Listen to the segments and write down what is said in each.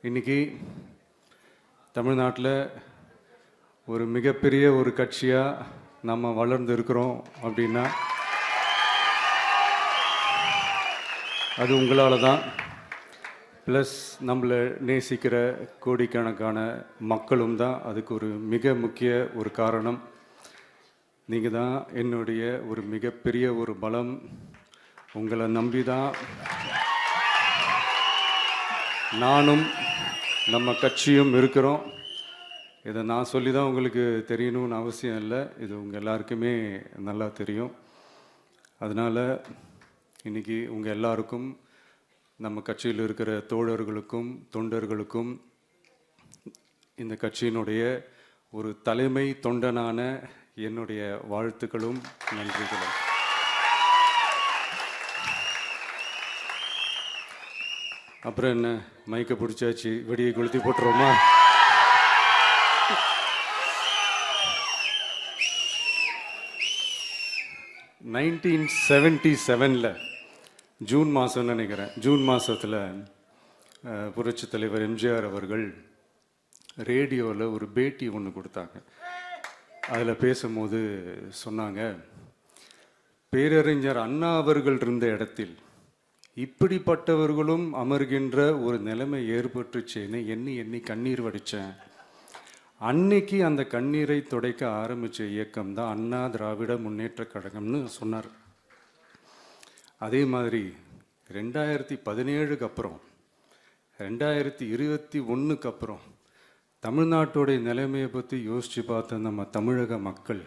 இன்னைக்கு தமிழ்நாட்டில் ஒரு மிகப்பெரிய ஒரு கட்சியாக நம்ம வளர்ந்து இருக்கிறோம் அப்படின்னா அது உங்களால் தான். ப்ளஸ் நம்மளை நேசிக்கிற கோடிக்கணக்கான மக்களும் தான் அதுக்கு ஒரு மிக முக்கிய ஒரு காரணம். நீங்கள் தான் என்னுடைய ஒரு மிகப்பெரிய ஒரு பலம். உங்களை நம்பி தான் நானும் நம்ம கட்சியும் இருக்கிறோம். இதை நான் சொல்லி தான் உங்களுக்கு தெரியணும்னு அவசியம் இல்லை, இது உங்கள் எல்லாருக்குமே நல்லா தெரியும். அதனால் இன்றைக்கி உங்கள் எல்லாருக்கும், நம்ம கட்சியில் இருக்கிற தோழர்களுக்கும் தொண்டர்களுக்கும், இந்த கட்சியினுடைய ஒரு தலைமை தொண்டனான என்னுடைய வாழ்த்துக்களும் நன்றிகளும். அப்புறம் என்ன, மைக்கை பிடிச்சாச்சு, வெடியை கொளுத்தி போட்டுருவோமா? (1977) ஜூன் மாதம்னு நினைக்கிறேன், ஜூன் மாதத்தில் புரட்சி தலைவர் எம்ஜிஆர் அவர்கள் ரேடியோவில் ஒரு பேட்டி ஒன்று கொடுத்தாங்க. அதில் பேசும்போது சொன்னாங்க, பேரறிஞர் அண்ணா அவர்கள் இருந்த இடத்தில் இப்படிப்பட்டவர்களும் அமர்கின்ற ஒரு நிலைமை ஏற்பட்டுச்சேன்னு எண்ணி எண்ணி கண்ணீர் வடித்தேன். அன்னைக்கு அந்த கண்ணீரை துடைக்க ஆரம்பித்த இயக்கம் தான் அண்ணா திராவிட முன்னேற்ற கழகம்னு சொன்னார். அதே மாதிரி 2017 அப்புறம் 2021 அப்புறம் தமிழ்நாட்டுடைய நிலைமையை பற்றி யோசித்து பார்த்த நம்ம தமிழக மக்கள்,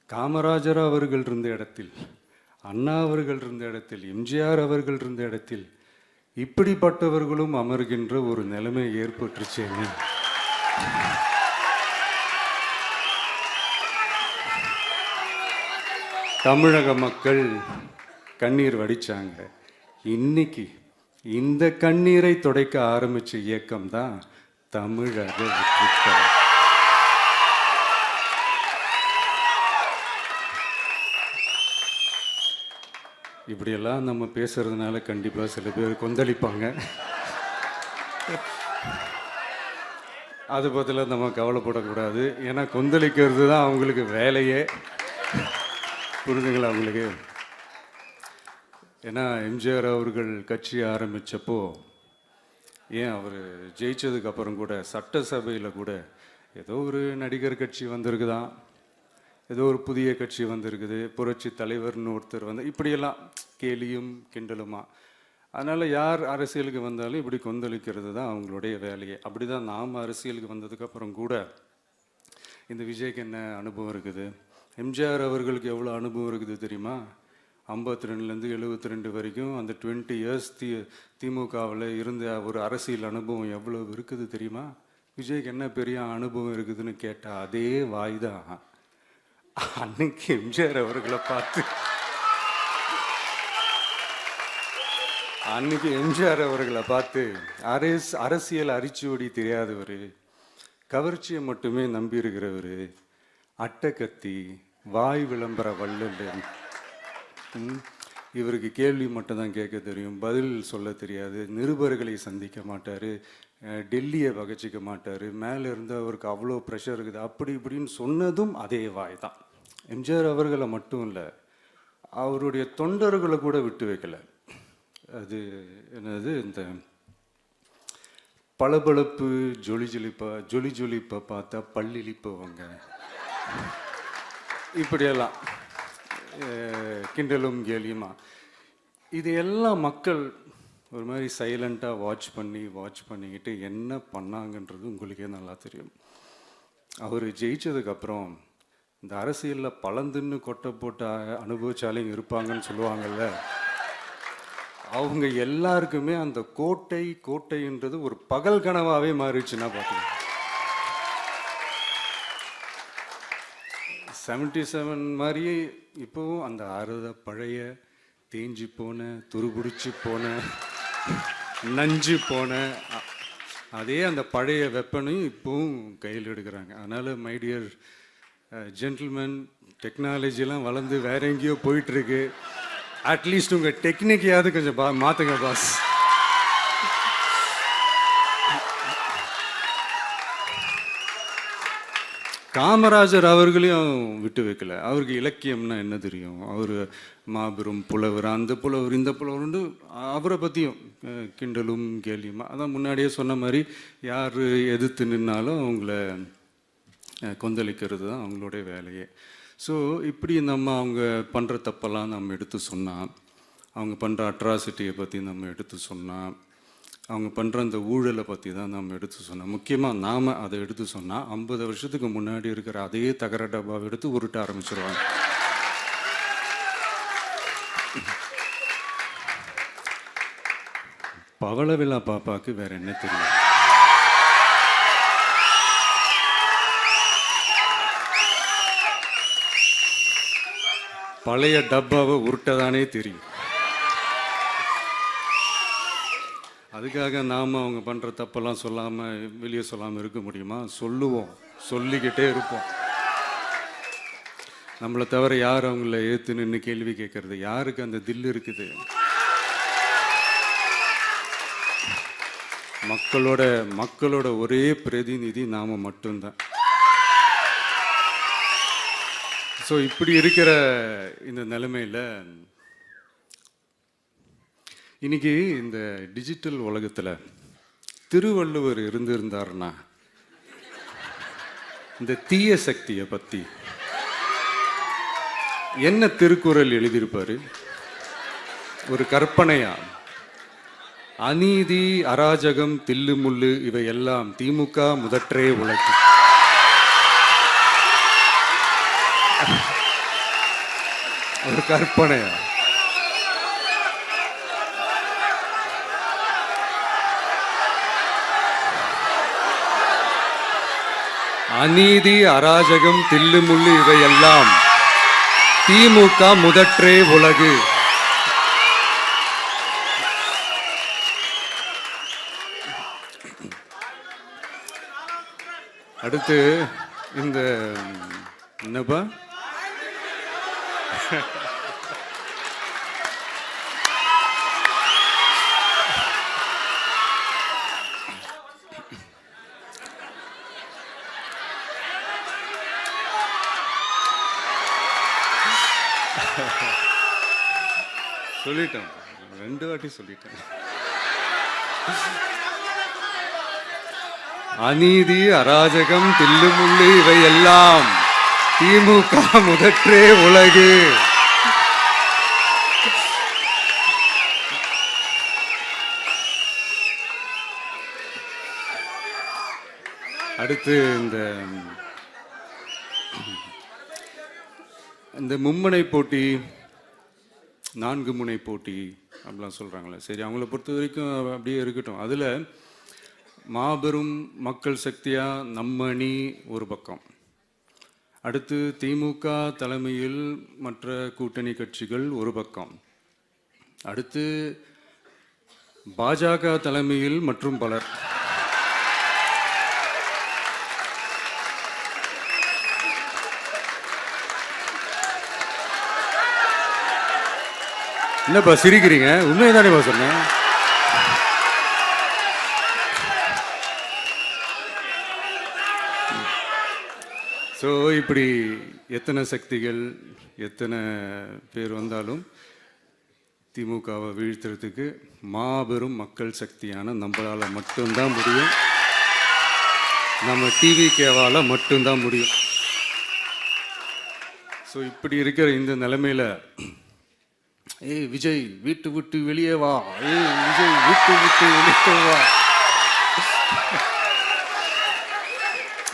காமராஜர் அவர்கள் இருந்த இடத்தில், அண்ணா அவர்கள் இருந்த இடத்தில், எம்ஜிஆர் அவர்கள் இருந்த இடத்தில் இப்படிப்பட்டவர்களும் அமர்கின்ற ஒரு நிலைமை ஏற்பட்டுருச்சேங்க. தமிழக மக்கள் கண்ணீர் வடிச்சாங்க. இன்னைக்கு இந்த கண்ணீரை துடைக்க ஆரம்பிச்ச இயக்கம் தான் தமிழக வெற்றிக்கழகம். இப்படியெல்லாம் நம்ம பேசுறதுனால கண்டிப்பாக சில பேர் கொந்தளிப்பாங்க. அது பற்றிலாம் நம்ம கவலைப்படக்கூடாது, ஏன்னா கொந்தளிக்கிறது தான் அவங்களுக்கு வேலையே. புரிஞ்சுங்களா அவங்களுக்கு? ஏன்னா எம்ஜிஆர் அவர்கள் கட்சி ஆரம்பித்தப்போ, ஏன் அவர் ஜெயிச்சதுக்கப்புறம் கூட சட்டசபையில் கூட ஏதோ ஒரு நடிகர் கட்சி வந்திருக்குதான், ஏதோ ஒரு புதிய கட்சி வந்திருக்குது, புரட்சி தலைவர்னு ஒருத்தர் வந்து, இப்படியெல்லாம் கேலியும் கிண்டலுமா. அதனால் யார் அரசியலுக்கு வந்தாலும் இப்படி கொந்தளிக்கிறது தான் அவங்களுடைய வேலையே. அப்படி தான் நாம் அரசியலுக்கு வந்ததுக்கப்புறம் கூட இந்த விஜய்க்கு என்ன அனுபவம் இருக்குது, எம்ஜிஆர் அவர்களுக்கு எவ்வளோ அனுபவம் இருக்குது தெரியுமா? 52லேருந்து 72 வரைக்கும் அந்த 20 இயர்ஸ் திமுகவில் இருந்த ஒரு அரசியல் அனுபவம் எவ்வளோ இருக்குது தெரியுமா? விஜய்க்கு என்ன பெரிய அனுபவம் இருக்குதுன்னு கேட்டால் அதே வாய் தான் அன்னைக்கு எம்ஜிஆர் அவர்களை பார்த்து, அன்னைக்கு எம்ஜிஆர் அவர்களை பார்த்து, அரசியல் அரிச்சுவடி தெரியாதவர், கவர்ச்சியை மட்டுமே நம்பி இருக்கிறவர், அட்டக்கத்தி, வாய் விளம்பர வள்ளல், இவருக்கு கேள்வி மட்டும்தான் கேட்க தெரியும், பதில் சொல்ல தெரியாது, நிருபர்களை சந்திக்க மாட்டார், டெல்லியை வகச்சிக்க மாட்டார், மேலே இருந்து அவருக்கு அவ்வளோ ப்ரெஷர் இருக்குது, அப்படி இப்படின்னு சொன்னதும் அதே வாய் தான். எம்ஜிஆர் அவர்களை மட்டும் இல்லை, அவருடைய தொண்டர்களை கூட விட்டு வைக்கலை. அது என்னது, இந்த பளபளப்பு ஜொலி ஜொலிப்பை பார்த்தா பல்லிழிப்பவங்க, இப்படியெல்லாம் கிண்டலும் கேலியுமா. இதையெல்லாம் மக்கள் ஒரு மாதிரி சைலண்ட்டாக வாட்ச் பண்ணிக்கிட்டு என்ன பண்ணாங்கன்றது உங்களுக்கே நல்லா தெரியும். அவர் ஜெயிச்சதுக்கப்புறம் இந்த அரசியலில் பழந்துன்னு கொட்டை போட்ட அனுபவிச்சாலையும் இருப்பாங்கன்னு சொல்லுவாங்கள்ல, அவங்க எல்லாருக்குமே அந்த கோட்டைன்றது ஒரு பகல் கனவாகவே மாறிடுச்சுன்னா பார்த்துங்க. 77 மாதிரியே இப்போவும் அந்த பழைய தேஞ்சி போன, துருபிடிச்சி போன, நஞ்சு போன அதே அந்த பழைய வெப்பனையும் இப்போவும் கையில் எடுக்கிறாங்க. அதனால் மை டியர் ஜென்டில்மேன், டெக்னாலஜிலாம் வளர்ந்து வேற எங்கேயோ போயிட்டுருக்கு. அட்லீஸ்ட் உங்கள் டெக்னிக்கையாவது கொஞ்சம் மாற்றுங்க பாஸ். காமராஜர் அவர்களையும் விட்டு வைக்கல. அவருக்கு இலக்கியம்னா என்ன தெரியும், அவர் மாபெரும் புலவர், அந்த புலவர் இந்த புலவர்னு அவரை பற்றியும் கிண்டலும் கேலியுமா. அதான் முன்னாடியே சொன்ன மாதிரி யார் எதிர்த்து நின்னாலும் அவங்கள கொந்தளிக்கிறது தான் அவங்களுடைய வேலையே. ஸோ இப்படி நம்ம அவங்க பண்ணுற தப்பெல்லாம் நம்ம எடுத்து சொன்னால், அவங்க பண்ணுற அட்ராசிட்டியை பற்றி நம்ம எடுத்து சொன்னால், அவங்க பண்ணுற அந்த ஊழலை பற்றி தான் நம்ம எடுத்து சொன்னோம். முக்கியமாக நாம் அதை எடுத்து சொன்னால் 50 வருஷத்துக்கு முன்னாடி இருக்கிற அதே தகர டப்பாவை எடுத்து உருட்ட ஆரம்பிச்சிருவாங்க. பவள விழா பாப்பாவுக்கு வேற என்ன தெரியும்? பழைய டப்பாவை உருட்டதானே தெரியும். அதுக்காக நாம் அவங்க பண்ணுற தப்பெல்லாம் சொல்லாமல் வெளியே சொல்லாமல் இருக்க முடியுமா? சொல்லுவோம், சொல்லிக்கிட்டே இருப்போம். நம்மளை தவிர யார் அவங்கள ஏற்று நின்று கேள்வி கேட்கறது? யாருக்கு அந்த தில் இருக்குது? மக்களோட ஒரே பிரதிநிதி நாம மட்டும்தான். ஸோ இப்படி இருக்கிற இந்த நிலைமையில் இன்னைக்கு இந்த டிஜிட்டல் உலகத்தில் திருவள்ளுவர் இருந்திருந்தாருன்னா இந்த தீய சக்தியை பற்றி என்ன திருக்குறள் எழுதியிருப்பாரு? ஒரு கற்பனையா, அநீதி, அராஜகம், தில்லுமுள்ளு இவையெல்லாம் திமுக முதற்றே உலகு. ஒரு கற்பனையா? அநீதி, அராஜகம், தில்லுமுள்ளு இவையெல்லாம் திமுக முதற்றே உலகு. அடுத்து இந்த என்னப்பா சொல்லிட்டேன், 2 வாட்டி சொல்லிட்டேன். அநீதி, அராஜகம், தில்லுமுள்ளு இவையெல்லாம் திமுக முதற்றே உலகு. அடுத்து இந்த மும்முனை போட்டி, 4 முனை போட்டி அப்படிலாம் சொல்றாங்களே, சரி அவங்கள பொறுத்த வரைக்கும் அப்படியே இருக்கட்டும். அதுல மாபெரும் மக்கள் சக்தியா நம்ம அணி ஒரு பக்கம், அடுத்து திமுக தலைமையில் மற்ற கூட்டணி கட்சிகள் ஒரு பக்கம், அடுத்து பாஜக தலைமையில் மற்றும் பலர். என்னப்பா சிரிக்கிறீங்க? உண்மைதானேப்பா சொன்னேன். ஸோ இப்படி எத்தனை சக்திகள் எத்தனை பேர் வந்தாலும் திமுகவை வீழ்த்துறதுக்கு மாபெரும் மக்கள் சக்தியான நம்மளால் மட்டும்தான் முடியும். நம்ம டிவிகேவால் மட்டும்தான் முடியும். ஸோ இப்படி இருக்கிற இந்த நிலைமையில் ஏய் விஜய் வீட்டு விட்டு வெளியே வா, ஏய் விஜய் வீட்டு விட்டு வெளியே வா,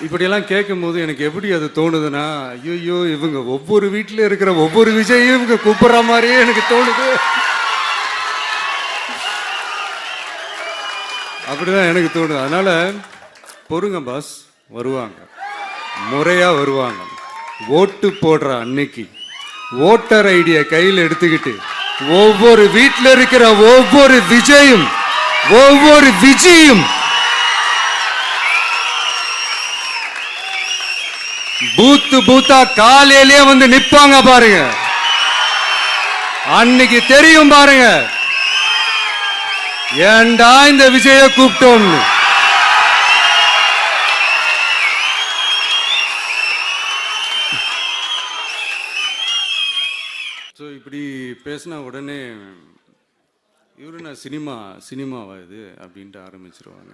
இப்படியெல்லாம் கேட்கும்போது எனக்கு எப்படி அது தோணுதுன்னா, ஐயோ இவங்க ஒவ்வொரு வீட்டில் இருக்கிற ஒவ்வொரு விஜயும் இவங்க கூப்பிடுற மாதிரியே எனக்கு தோணுது. அப்படிதான் எனக்கு தோணுது. அதனால பொறுங்க பாஸ், வருவாங்க, முறையா வருவாங்க. ஓட்டு போடுற அன்னைக்கு ஓட்டர் ஐடியை கையில் எடுத்துக்கிட்டு ஒவ்வொரு வீட்டில் இருக்கிற ஒவ்வொரு விஜயும் பூத்தா காலையிலேயே வந்து நிப்பாங்க பாருங்க. அன்னைக்கு தெரியும் பாருங்க, ஏண்டா இந்த விஜய கூப்பிட்டோம்னு. இப்படி பேசினா உடனே இவரு நான் சினிமாவா இது அப்படின்ட்டு ஆரம்பிச்சிருவாங்க.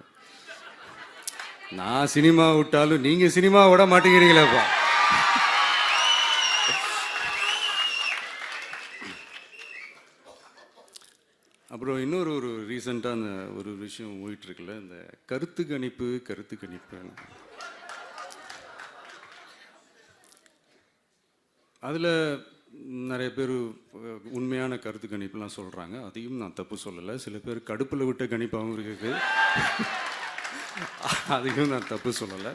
நான் சினிமா விட்டாலும் நீங்க சினிமா விட மாட்டேங்கிறீங்களேப்பா. அப்புறம் இன்னொரு ரீசெண்டாக அந்த ஒரு விஷயம் போயிட்டு இருக்குல்ல, இந்த கருத்து கணிப்பு அதில் நிறைய பேர் உண்மையான கருத்து கணிப்புலாம் சொல்கிறாங்க. அதையும் நான் தப்பு சொல்லலை. சில பேர் கடுப்பில் விட்ட கணிப்பாகவும் இருக்குது. அதையும் நான் தப்பு சொல்லலை.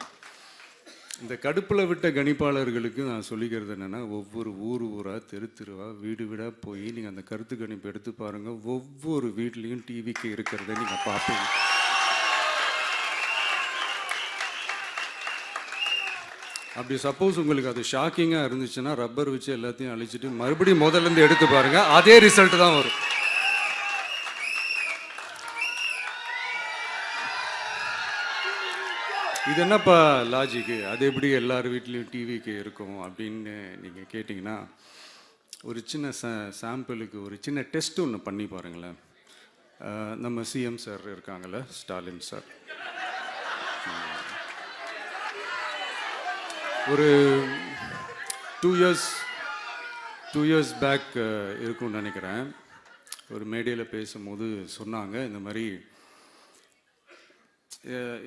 இந்த கடுப்பில் விட்ட கணிப்பாளர்களுக்கு நான் சொல்லிக்கிறது என்னென்னா, ஒவ்வொரு ஊராக தெருவா வீடு வீடாக போய் நீங்கள் அந்த கருத்து கணிப்பு எடுத்து பாருங்கள். ஒவ்வொரு வீட்லேயும் டிவிக்கு இருக்கிறத நீங்கள் பார்ப்பீங்க. அப்படி சப்போஸ் உங்களுக்கு அது ஷாக்கிங்காக இருந்துச்சுன்னா ரப்பர் வச்சு எல்லாத்தையும் அழிச்சிட்டு மறுபடியும் முதல்லேருந்து எடுத்து பாருங்கள், அதே ரிசல்ட் தான் வரும். இது என்னப்பா லாஜிக்கு, அது எப்படி எல்லார் வீட்லேயும் டிவிக்கு இருக்கும் அப்படின்னு நீங்கள் கேட்டிங்கன்னா, ஒரு சின்ன சாம்பிளுக்கு ஒரு சின்ன டெஸ்ட் ஒன்று பண்ணி பாருங்களேன். நம்ம சிஎம் சார் இருக்காங்கள்ல, ஸ்டாலின் சார், ஒரு 2 இயர்ஸ் பேக் இருக்கும்னு நினைக்கிறேன். ஒரு மேடையில் பேசும்போது சொன்னாங்க, இந்த மாதிரி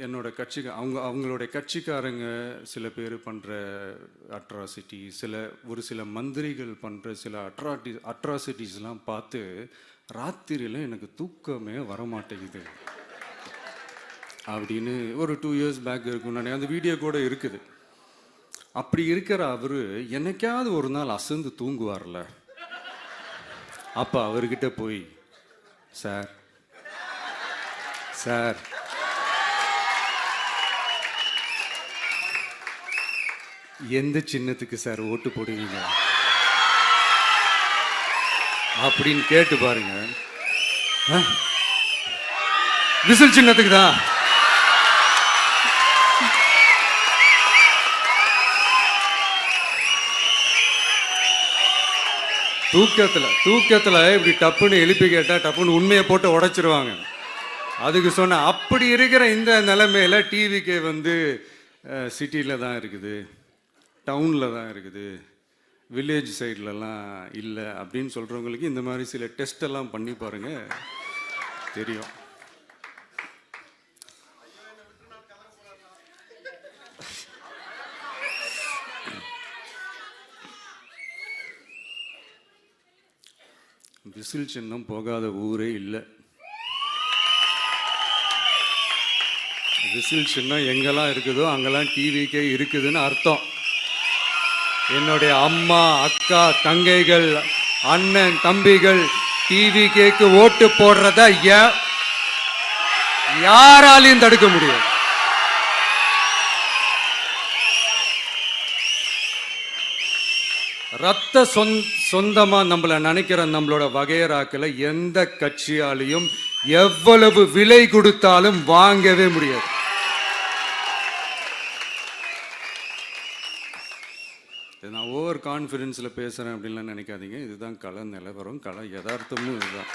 என்னோட கட்சிக்கு அவங்களுடைய கட்சிக்காரங்க சில பேர் பண்ணுற அட்ராசிட்டி, ஒரு சில மந்திரிகள் பண்ணுற சில அட்ராசிட்டிஸ்லாம் பார்த்து ராத்திரியில் எனக்கு தூக்கமே வரமாட்டேங்குது அப்படின்னு ஒரு 2 இயர்ஸ் பேக் இருக்கும்னு நினைக்கிறேன். அந்த வீடியோ கூட இருக்குது. அப்படி இருக்கிற அவரு என்னைக்காவது ஒரு நாள் அசந்து தூங்குவார்ல, அப்ப அவர்கிட்ட போய், சார் எந்த சின்னத்துக்கு சார் ஓட்டு போடுவீங்க அப்படின்னு கேட்டு பாருங்க. விசில் சின்னத்துக்கு தான். தூக்கத்தில் இப்படி டப்புன்னு எழுப்பி கேட்டால் டப்புன்னு உண்மையை போட்டு உடைச்சிருவாங்க. அதுக்கு சொன்ன அப்படி இருக்கிற இந்த நிலைமையில டிவிக்கே வந்து சிட்டியில் தான் இருக்குது, டவுனில் தான் இருக்குது, வில்லேஜ் சைட்லலாம் இல்லை அப்படின்னு சொல்கிறவங்களுக்கு இந்த மாதிரி சில டெஸ்ட் எல்லாம் பண்ணி பாருங்க, தெரியும். விசில் சின்னம் போகாத ஊரே இல்லை. விசில் சின்னம் எங்கெல்லாம் இருக்குதோ அங்கெல்லாம் டிவிக்கே இருக்குதுன்னு அர்த்தம். என்னுடைய அம்மா, அக்கா, தங்கைகள், அண்ணன், தம்பிகள் டிவிக்கேக்கு ஓட்டு போடுறத யாராலையும் தடுக்க முடியாது. ரத்த சொந்தமா நம்மளை நினைக்கிற நம்மளோட வகையராக்களை எந்த கட்சியாலையும் எவ்வளவு விலை கொடுத்தாலும் வாங்கவே முடியாது. நான் ஓவர் கான்ஃபிடென்ஸ்ல பேசுறேன் அப்படின்லாம் நினைக்காதீங்க. இதுதான் கள நிலவரம், கள யதார்த்தமும் இதுதான்.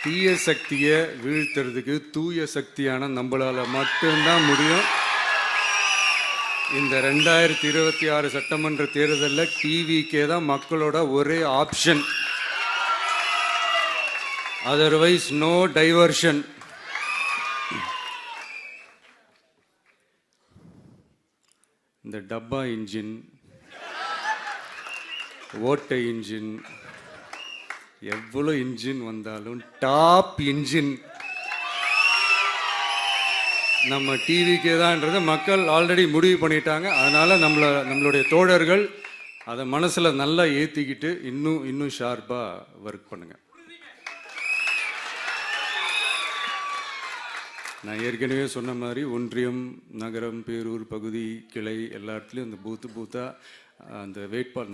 தீய சக்தியை வீழ்த்துறதுக்கு தூய சக்தியான நம்மளால மட்டும்தான் முடியும். இந்த 2026 சட்டமன்ற தேர்தலில் டிவிக்கே தான் மக்களோட ஒரே ஆப்ஷன். Otherwise no diversion. இந்த டப்பா இன்ஜின், ஓட்டை இன்ஜின், எவ்வளோ இன்ஜின் வந்தாலும் டாப் இன்ஜின் நம்ம டிவிக்கே தான்ன்றது மக்கள் ஆல்ரெடி முடிவு பண்ணிட்டாங்க. அதனால நம்மளுடைய தோழர்கள் அதை மனசுல நல்லா ஏத்திக்கிட்டு இன்னும் ஷார்ப்பா ஒர்க் பண்ணுங்க. நான் ஏற்கனவே சொன்ன மாதிரி ஒன்றியம், நகரம், பேரூர், பகுதி, கிளை எல்லா இடத்துலையும் அந்த பூத்தா அந்த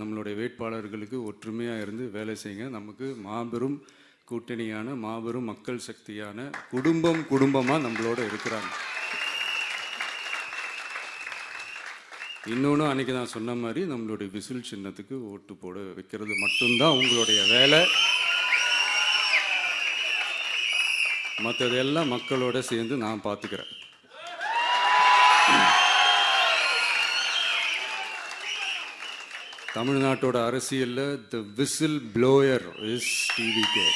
நம்மளுடைய வேட்பாளர்களுக்கு ஒற்றுமையாக இருந்து வேலை செய்யுங்க. நமக்கு மாபெரும் கூட்டணியான மாபெரும் மக்கள் சக்தியான குடும்பமாக நம்மளோட இருக்கிறாங்க. இன்னொன்று அன்றைக்கி நான் சொன்ன மாதிரி நம்மளுடைய விசில் சின்னத்துக்கு ஓட்டு போட வைக்கிறது மட்டும்தான் உங்களுடைய வேலை. மற்றதெல்லாம் மக்களோட சேர்ந்து நான் பார்த்துக்கிறேன். தமிழ்நாட்டோட அரசியலில் த விசில் ப்ளோயர் இஸ் டிவிகே.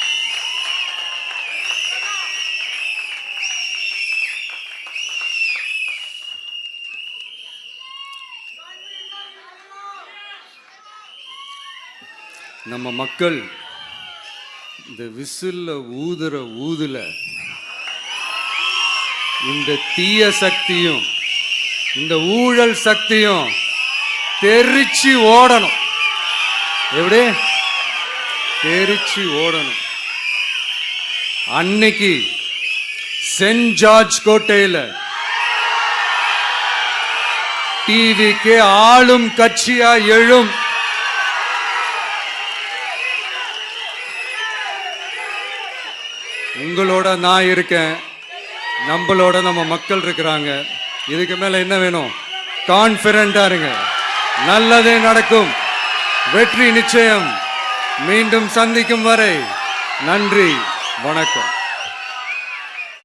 நம்ம மக்கள் இந்த விசில்ல ஊதுற ஊதுல இந்த தீய சக்தியும் இந்த ஊழல் சக்தியும் தெரிச்சு ஓடணும். எப்படி தெரிச்சு ஓடணும்? அன்னைக்கு சென்ட் ஜார்ஜ் கோட்டையில் டிவிக்கு ஆளும் கட்சியா எழும். உங்களோட நான் இருக்கேன், நம்மளோட நம்ம மக்கள் இருக்கிறாங்க. இதுக்கு மேல என்ன வேணும்? கான்பிடண்டா இருங்க, நல்லதே நடக்கும், வெற்றி நிச்சயம். மீண்டும் சந்திக்கும் வரை நன்றி, வணக்கம்.